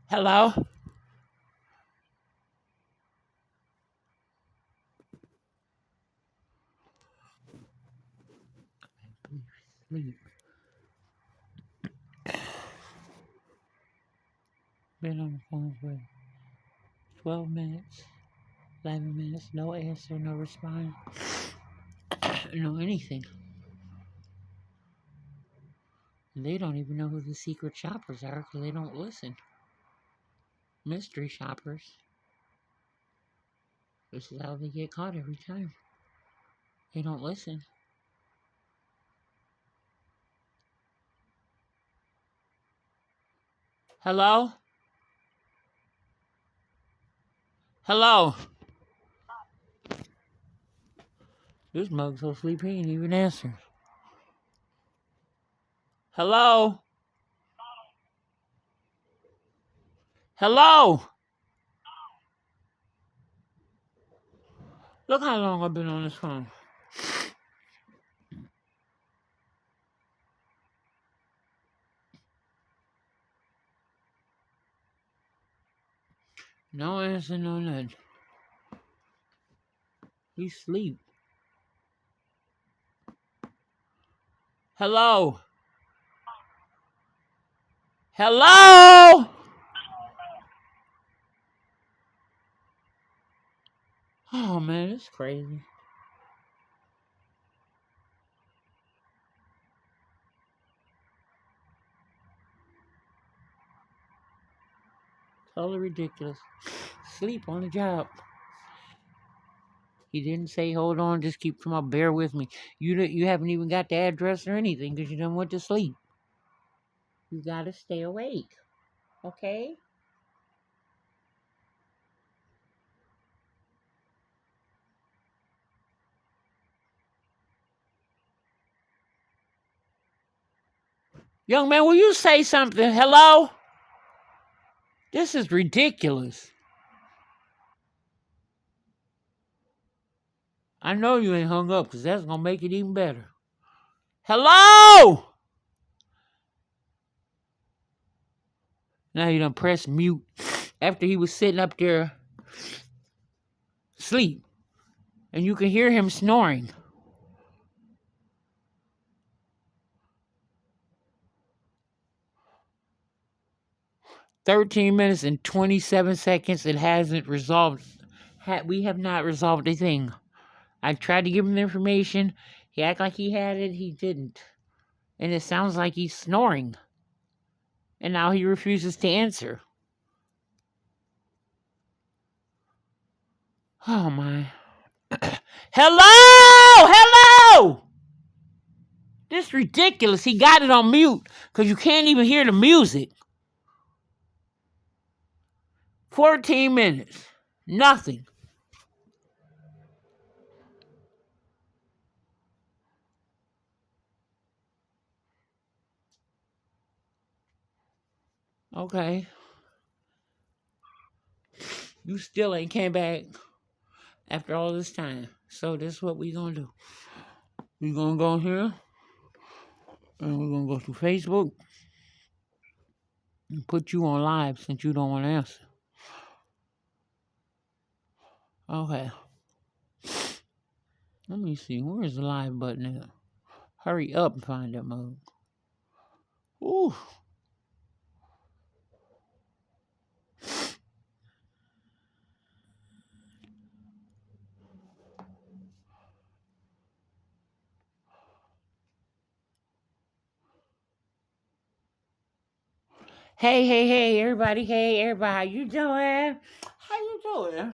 Hello? Sleep. Been on the phone for 12 minutes, 11 minutes, no answer, no response, no anything. They don't even know who the secret shoppers are because they don't listen. Mystery shoppers. This is how they get caught every time. They don't listen. Hello? Hello? This mug's so sleepy he ain't even answer. Hello? Hello? Look how long I've been on this phone. No answer, no nothing. He sleep. Hello? Hello? Oh man, it's crazy. Totally ridiculous. Sleep on the job. He didn't say, hold on, just keep come up, bear with me. You haven't even got the address or anything because you done went to sleep. You gotta stay awake. Okay? Young man, will you say something? Hello? This is ridiculous. I know you ain't hung up because that's gonna make it even better. Hello? Now you done press mute after he was sitting up there asleep. And you can hear him snoring. "13 minutes and 27 seconds. It hasn't resolved. We have not resolved a thing. I tried to give him the information. He acted like he had it. He didn't. And it sounds like he's snoring. And now he refuses to answer. Oh my. Hello! Hello! This is ridiculous. He got it on mute because you can't even hear the music. 14 minutes. Nothing. Okay. You still ain't came back after all this time. So this is what we gonna do. We gonna go here and we're gonna go to Facebook and put you on live since you don't want to answer. Okay. Let me see. Where's the live button at? Hurry up and find that mug. Ooh. Hey, everybody. Hey, everybody. How you doing? How you doing?